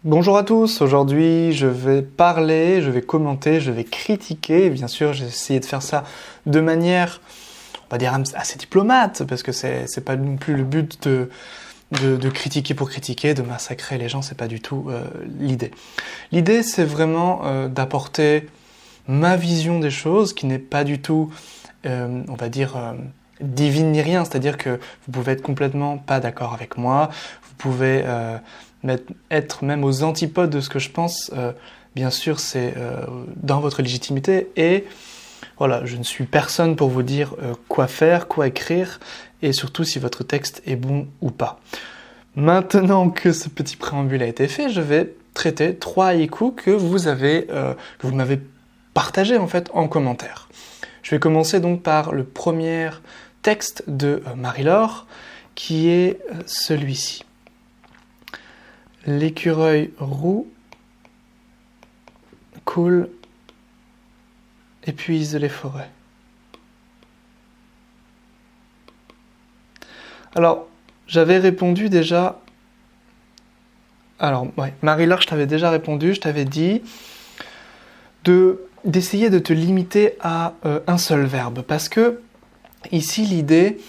Bonjour à tous, aujourd'hui je vais parler, je vais commenter, je vais critiquer. Bien sûr, j'ai essayé de faire ça de manière, on va dire, assez diplomate, parce que c'est pas non plus le but de critiquer pour critiquer, de massacrer les gens, c'est pas du tout l'idée. L'idée, c'est vraiment d'apporter ma vision des choses, qui n'est pas du tout, on va dire, divine ni rien, c'est-à-dire que vous pouvez être complètement pas d'accord avec moi, vous pouvez être même aux antipodes de ce que je pense, bien sûr c'est dans votre légitimité, et voilà, je ne suis personne pour vous dire quoi faire, quoi écrire, et surtout si votre texte est bon ou pas. Maintenant que ce petit préambule a été fait, je vais traiter 3 haïkus que vous m'avez partagé en fait en commentaire. Je vais commencer donc par le premier texte de Marie-Laure, qui est celui-ci. L'écureuil roux coule, épuise les forêts. Alors, j'avais répondu déjà... Alors, ouais, Marie-Laure, je t'avais déjà répondu, je t'avais dit d'essayer de te limiter à un seul verbe. Parce que, ici, l'idée,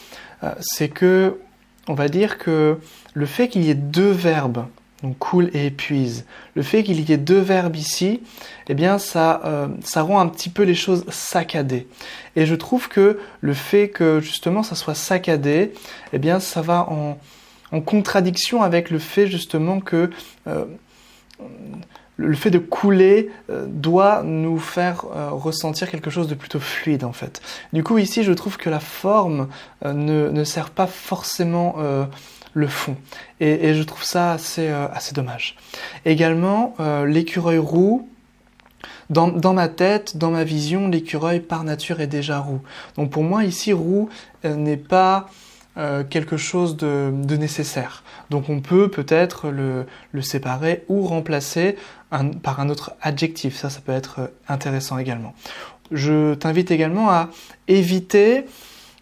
c'est que, on va dire que le fait qu'il y ait 2 verbes, donc coule et épuise, le fait qu'il y ait 2 verbes ici, eh bien ça rend un petit peu les choses saccadées. Et je trouve que le fait que justement ça soit saccadé, eh bien ça va en contradiction avec le fait justement que le fait de couler doit nous faire ressentir quelque chose de plutôt fluide en fait. Du coup ici je trouve que la forme ne sert pas forcément le fond. Et je trouve ça assez dommage. Également, l'écureuil roux, dans ma tête, dans ma vision, l'écureuil par nature est déjà roux. Donc pour moi ici, roux n'est pas quelque chose de nécessaire. Donc on peut peut-être le séparer ou remplacer par un autre adjectif. Ça peut être intéressant également. Je t'invite également à éviter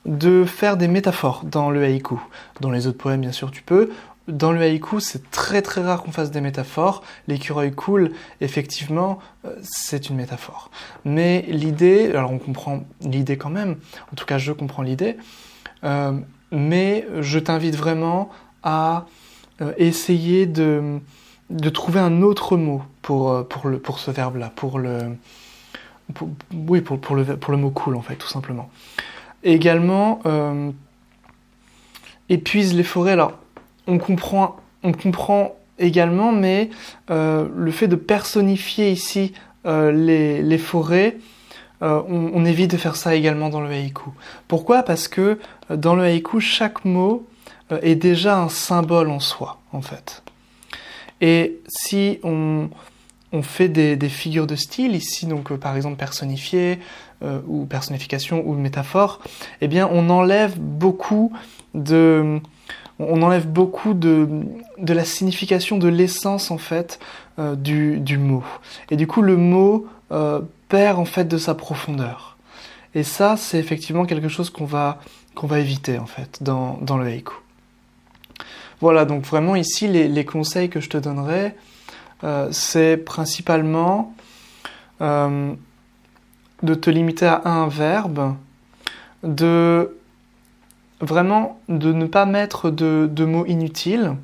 de faire des métaphores dans le haïku. Dans les autres poèmes, bien sûr, tu peux. Dans le haïku, c'est très très rare qu'on fasse des métaphores. L'écureuil coule, effectivement, c'est une métaphore. Mais l'idée, alors on comprend l'idée quand même, en tout cas je comprends l'idée, mais je t'invite vraiment à essayer de trouver un autre mot pour ce verbe-là, pour le mot cool en fait, tout simplement. Également, épuise les forêts. Alors, on comprend également, mais le fait de personnifier ici les forêts, on évite de faire ça également dans le haïku. Pourquoi ? Parce que dans le haïku, chaque mot est déjà un symbole en soi, en fait. Et si on fait des figures de style ici, donc par exemple personnifié ou personnification ou métaphore, eh bien on enlève beaucoup de la signification, de l'essence en fait du mot. Et du coup le mot perd en fait de sa profondeur. Et ça c'est effectivement quelque chose qu'on va éviter en fait dans le haïku. Voilà, donc vraiment ici les conseils que je te donnerai, c'est principalement de te limiter à un verbe, de ne pas mettre de mots inutiles,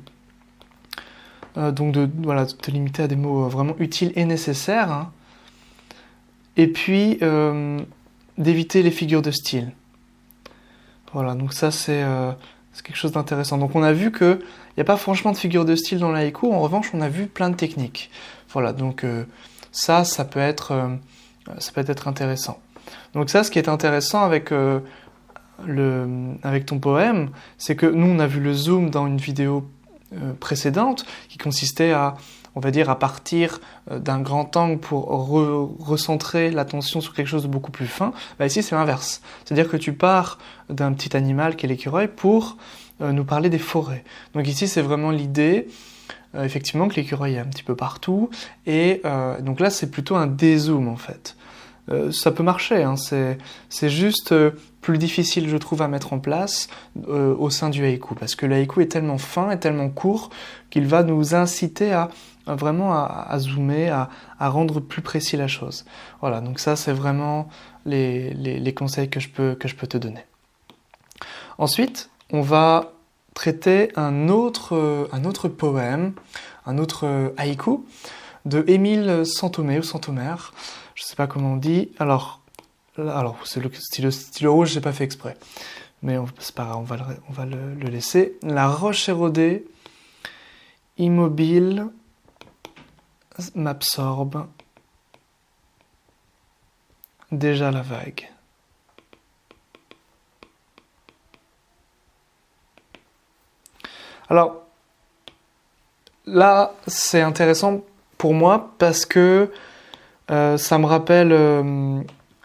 donc de te limiter à des mots vraiment utiles et nécessaires, hein, et puis d'éviter les figures de style. Voilà, donc ça c'est quelque chose d'intéressant. Donc on a vu qu'il n'y a pas franchement de figure de style dans l'haïku, en revanche on a vu plein de techniques. Voilà, donc ça peut être intéressant. Donc ça, ce qui est intéressant avec ton poème, c'est que nous on a vu le zoom dans une vidéo précédente qui consistait à, on va dire, à partir d'un grand angle pour recentrer l'attention sur quelque chose de beaucoup plus fin. Bah ici c'est l'inverse, c'est-à-dire que tu pars d'un petit animal qui est l'écureuil pour nous parler des forêts. Donc ici c'est vraiment l'idée effectivement que l'écureuil est un petit peu partout, et donc là c'est plutôt un dézoom en fait. Ça peut marcher, hein, c'est juste plus difficile je trouve à mettre en place au sein du haïku, parce que le haïku est tellement fin et tellement court qu'il va nous inciter à vraiment à zoomer, à rendre plus précis la chose. Voilà, donc ça c'est vraiment les conseils que je peux te donner. Ensuite, on va traiter un autre poème, un autre haïku de Émile Santomé ou Santomère, je sais pas comment on dit. Alors c'est le stylo rouge, j'ai pas fait exprès, mais c'est pas grave, on va le laisser. La roche érodée, immobile, m'absorbe, déjà la vague. Alors, là, c'est intéressant pour moi parce que ça me rappelle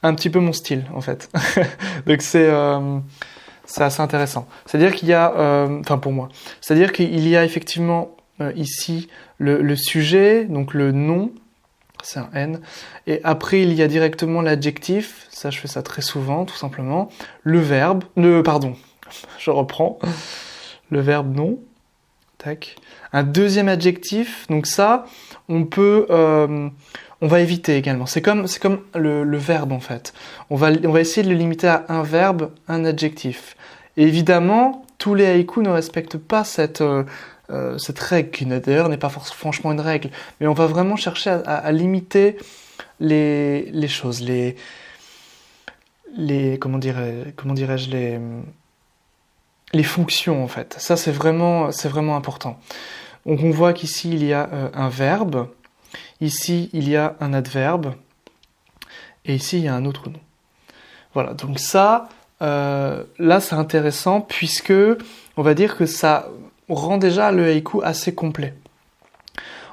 un petit peu mon style, en fait. Donc c'est assez intéressant. C'est-à-dire qu'il y a, enfin pour moi, c'est-à-dire qu'il y a effectivement ici le sujet, donc le nom, c'est un N, et après il y a directement l'adjectif, ça je fais ça très souvent, tout simplement, le verbe, pardon, je reprends, le verbe non, tac, un deuxième adjectif, donc ça, on va éviter également. C'est comme le verbe en fait. On va essayer de le limiter à un verbe, un adjectif. Et évidemment, tous les haïkus ne respectent pas cette règle, qui d'ailleurs n'est pas franchement une règle, mais on va vraiment chercher à limiter les choses, comment dirais-je, les fonctions en fait. Ça c'est vraiment important. Donc on voit qu'ici il y a un verbe, ici il y a un adverbe, et ici il y a un autre nom. Voilà, donc ça, là c'est intéressant puisque on va dire que ça rend déjà le haïku assez complet.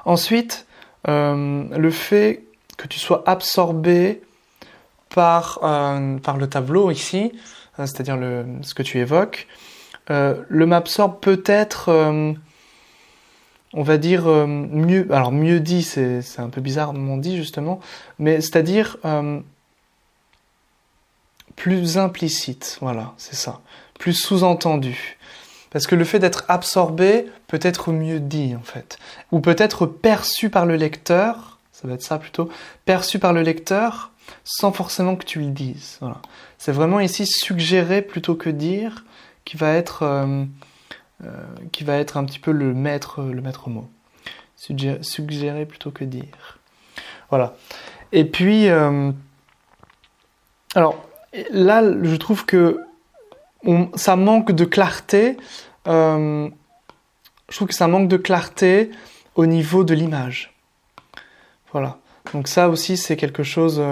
Ensuite, le fait que tu sois absorbé par le tableau ici, c'est-à-dire ce que tu évoques, le m'absorbe peut être, on va dire, mieux. Alors mieux dit, c'est un peu bizarrement dit justement, mais c'est-à-dire plus implicite, voilà, c'est ça, plus sous-entendu. Parce que le fait d'être absorbé peut être mieux dit en fait, ou peut être perçu par le lecteur, ça va être ça plutôt, perçu par le lecteur sans forcément que tu le dises. Voilà. C'est vraiment ici suggérer plutôt que dire qui va être un petit peu le maître mot. Suggérer plutôt que dire. Voilà. Et puis, alors là, je trouve que ça manque de clarté. Je trouve que ça manque de clarté au niveau de l'image. Voilà. Donc ça aussi, c'est quelque chose,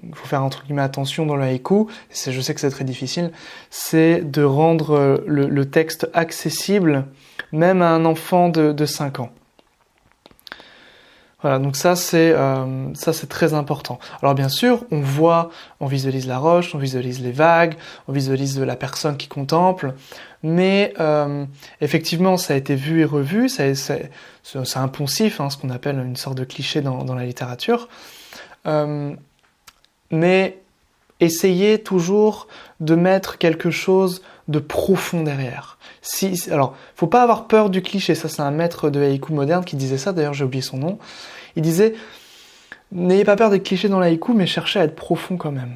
il faut faire entre guillemets attention dans le haïku, je sais que c'est très difficile, c'est de rendre le texte accessible même à un enfant de 5 ans. Voilà, donc ça c'est très important. Alors bien sûr, on visualise la roche, on visualise les vagues, on visualise la personne qui contemple, mais effectivement ça a été vu et revu, c'est un poncif, hein, ce qu'on appelle une sorte de cliché dans la littérature, mais essayez toujours de mettre quelque chose de profond derrière. Alors, faut pas avoir peur du cliché, ça c'est un maître de haïku moderne qui disait ça, d'ailleurs j'ai oublié son nom. Il disait, n'ayez pas peur des clichés dans l'haïku, mais cherchez à être profond quand même.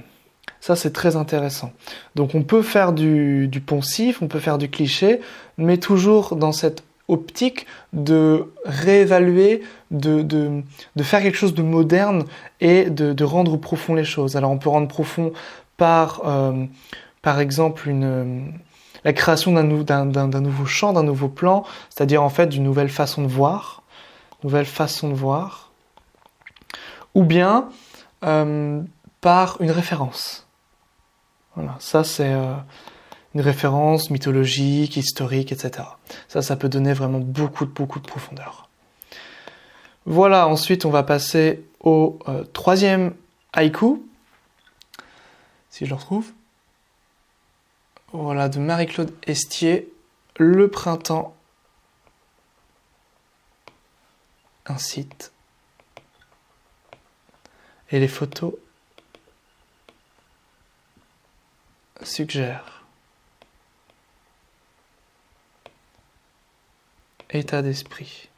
Ça c'est très intéressant. Donc on peut faire du poncif, on peut faire du cliché, mais toujours dans cette optique de réévaluer, de faire quelque chose de moderne et de rendre profond les choses. Alors on peut rendre profond par exemple la création d'un nouveau champ, d'un nouveau plan, c'est-à-dire en fait d'une nouvelle façon de voir, ou bien par une référence. Voilà, ça c'est une référence mythologique, historique, etc. Ça peut donner vraiment beaucoup de profondeur. Voilà, ensuite on va passer au troisième haïku, si je le retrouve. Voilà, de Marie-Claude Estier, Le printemps incite. Et les photos suggèrent. État d'esprit.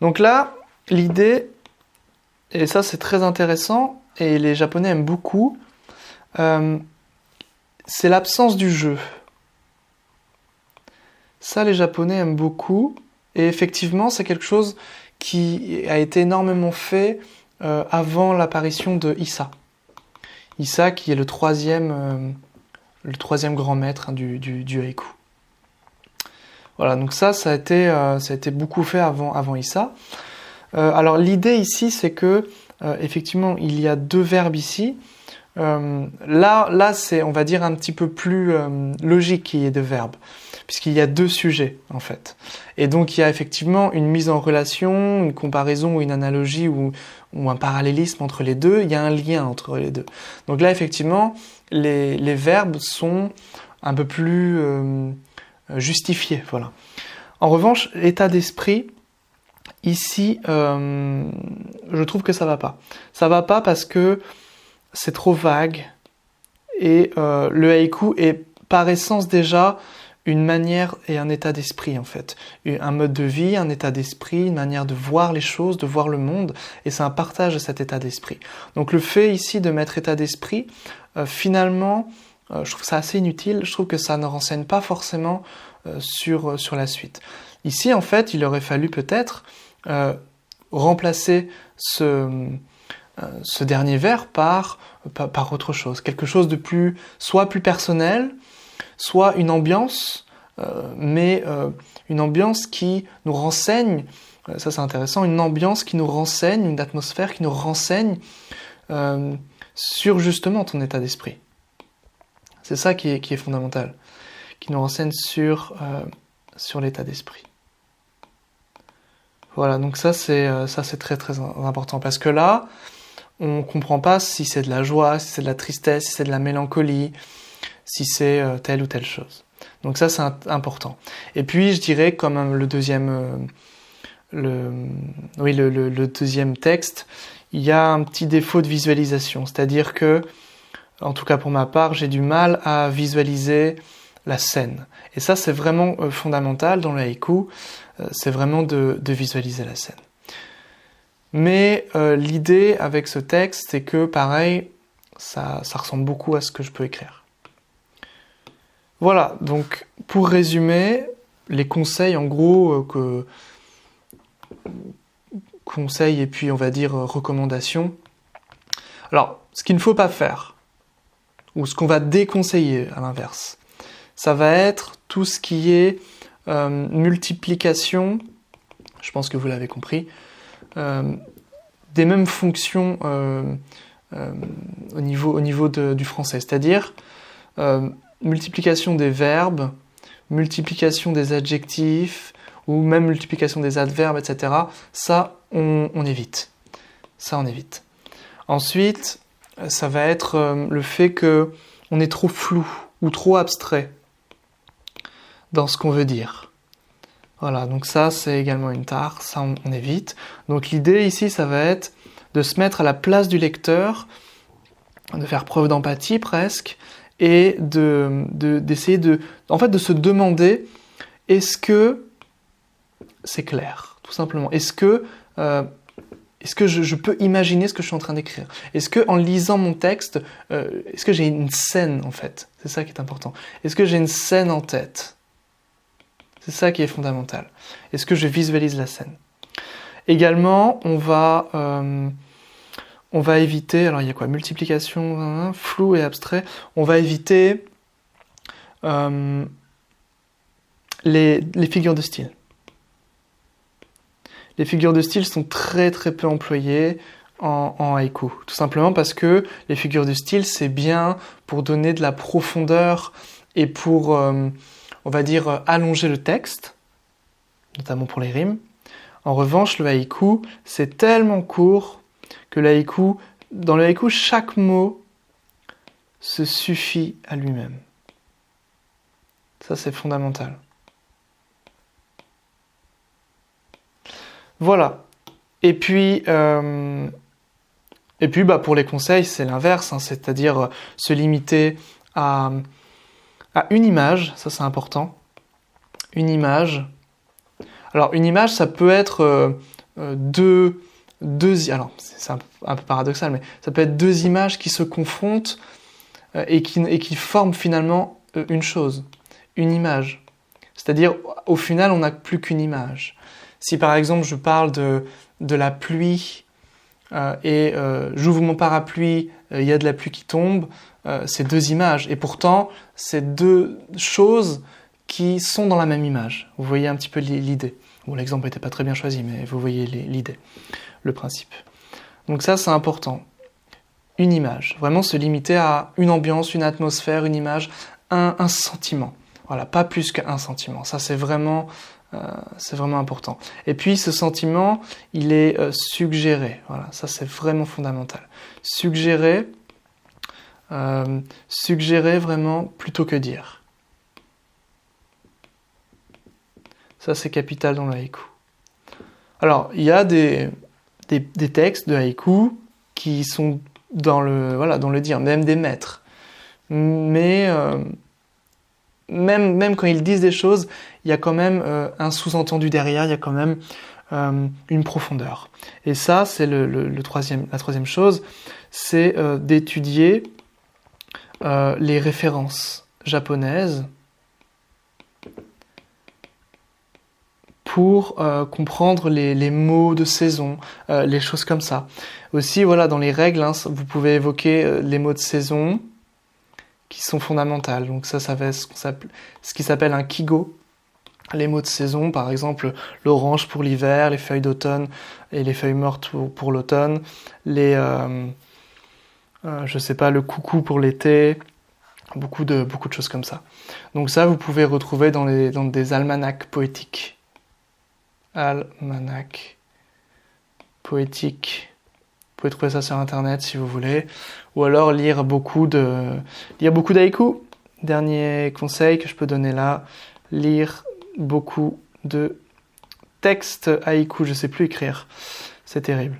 Donc là, l'idée, et ça c'est très intéressant, et les Japonais aiment beaucoup, c'est l'absence du jeu. Ça, les Japonais aiment beaucoup, et effectivement, c'est quelque chose qui a été énormément fait avant l'apparition de Issa. Issa, qui est le troisième grand maître du haïku. Voilà, donc ça a été beaucoup fait avant Issa. Alors l'idée ici, c'est que effectivement, il y a deux verbes ici. Là, c'est, on va dire, un petit peu plus logique qu'il y ait deux verbes, puisqu'il y a deux sujets, en fait. Et donc, il y a effectivement une mise en relation, une comparaison ou une analogie ou un parallélisme entre les deux. Il y a un lien entre les deux. Donc là, effectivement, les verbes sont un peu plus justifiés, voilà. En revanche, l'état d'esprit, ici, je trouve que ça va pas. Ça va pas parce que c'est trop vague et le haïku est par essence déjà une manière et un état d'esprit en fait. Un mode de vie, un état d'esprit, une manière de voir les choses, de voir le monde, et c'est un partage de cet état d'esprit. Donc le fait ici de mettre état d'esprit, finalement, je trouve ça assez inutile, je trouve que ça ne renseigne pas forcément sur la suite. Ici en fait, il aurait fallu peut-être remplacer ce dernier vers par autre chose, quelque chose de soit plus personnel, soit une ambiance, mais une ambiance qui nous renseigne, ça c'est intéressant, une ambiance qui nous renseigne, une atmosphère qui nous renseigne sur justement ton état d'esprit. C'est ça qui est fondamental, qui nous renseigne sur l'état d'esprit. Voilà, donc ça c'est très très important, parce que là, on comprend pas si c'est de la joie, si c'est de la tristesse, si c'est de la mélancolie, si c'est telle ou telle chose. Donc ça c'est important. Et puis je dirais comme le deuxième texte, il y a un petit défaut de visualisation, c'est-à-dire que, en tout cas pour ma part, j'ai du mal à visualiser la scène. Et ça c'est vraiment fondamental dans le haïku, c'est vraiment de visualiser la scène. Mais l'idée avec ce texte, c'est que pareil, ça ressemble beaucoup à ce que je peux écrire. Voilà, donc pour résumer, les conseils en gros, conseils et puis on va dire recommandations. Alors, ce qu'il ne faut pas faire, ou ce qu'on va déconseiller à l'inverse, ça va être tout ce qui est multiplication, je pense que vous l'avez compris, des mêmes fonctions au niveau du français, c'est-à-dire multiplication des verbes, multiplication des adjectifs, ou même multiplication des adverbes, etc. Ça, on évite. Ça, on évite. Ensuite, ça va être le fait qu'on est trop flou ou trop abstrait dans ce qu'on veut dire. Voilà, donc ça c'est également une tare, ça on évite. Donc l'idée ici ça va être de se mettre à la place du lecteur, de faire preuve d'empathie presque, et d'essayer de se demander est-ce que c'est clair, tout simplement. Est-ce que je peux imaginer ce que je suis en train d'écrire? Est-ce que en lisant mon texte, est-ce que j'ai une scène en fait? C'est ça qui est important. Est-ce que j'ai une scène en tête? C'est ça qui est fondamental. Est-ce que je visualise la scène? Également, on va éviter, alors il y a quoi? Multiplication, flou et abstrait. On va éviter les figures de style. Les figures de style sont très très peu employées en haïku. Tout simplement parce que les figures de style, c'est bien pour donner de la profondeur et pour... on va dire allonger le texte, notamment pour les rimes. En revanche, le haïku, c'est tellement court que dans le haïku, chaque mot se suffit à lui-même. Ça, c'est fondamental. Voilà. Et puis pour les conseils, c'est l'inverse, c'est-à-dire se limiter à une image, ça c'est important. Une image. Alors une image, ça peut être alors c'est un peu paradoxal, mais ça peut être deux images qui se confrontent et qui forment finalement une chose, une image. C'est-à-dire, au final, on n'a plus qu'une image. Si par exemple je parle de la pluie et j'ouvre mon parapluie, il y a de la pluie qui tombe, c'est deux images. Et pourtant, c'est deux choses qui sont dans la même image. Vous voyez un petit peu l'idée. Bon, l'exemple n'était pas très bien choisi, mais vous voyez l'idée, le principe. Donc ça, c'est important. Une image. Vraiment se limiter à une ambiance, une atmosphère, une image, un sentiment. Voilà, pas plus qu'un sentiment. Ça, c'est vraiment important. Et puis, ce sentiment, il est suggéré. Voilà, ça, c'est vraiment fondamental. Suggérer vraiment plutôt que dire. Ça, c'est capital dans le haïku. Alors, il y a des textes de haïku qui sont dans le dire, même des maîtres. Mais même quand ils disent des choses, il y a quand même un sous-entendu derrière, il y a quand même une profondeur. Et ça, c'est la troisième chose, c'est d'étudier les références japonaises pour comprendre les mots de saison, les choses comme ça. Aussi, voilà, dans les règles, hein, vous pouvez évoquer les mots de saison qui sont fondamentales. Donc ça va être ce qui s'appelle un kigo. Les mots de saison, par exemple, l'orange pour l'hiver, les feuilles d'automne et les feuilles mortes pour l'automne, le coucou pour l'été, beaucoup de choses comme ça. Donc ça, vous pouvez retrouver dans des almanachs poétiques. Almanach poétique. Vous pouvez trouver ça sur internet si vous voulez. Ou alors lire beaucoup d'haïkus. Dernier conseil que je peux donner là, lire beaucoup de textes haïkus. Je sais plus écrire. C'est terrible.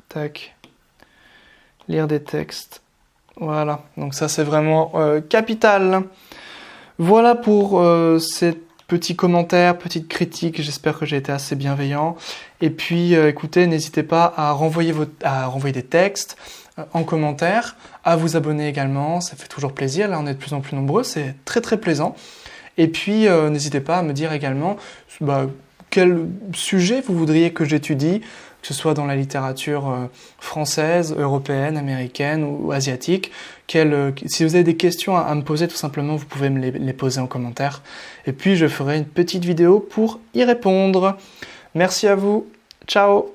Tac. Lire des textes. Voilà. Donc ça c'est vraiment capital. Voilà pour cette petit commentaire, petite critique, j'espère que j'ai été assez bienveillant. Et puis, écoutez, n'hésitez pas à renvoyer des textes en commentaire, à vous abonner également, ça fait toujours plaisir. Là, on est de plus en plus nombreux, c'est très très plaisant. Et puis, n'hésitez pas à me dire également quel sujet vous voudriez que j'étudie, que ce soit dans la littérature française, européenne, américaine ou asiatique. Si vous avez des questions à me poser, tout simplement, vous pouvez me les poser en commentaire. Et puis, je ferai une petite vidéo pour y répondre. Merci à vous. Ciao!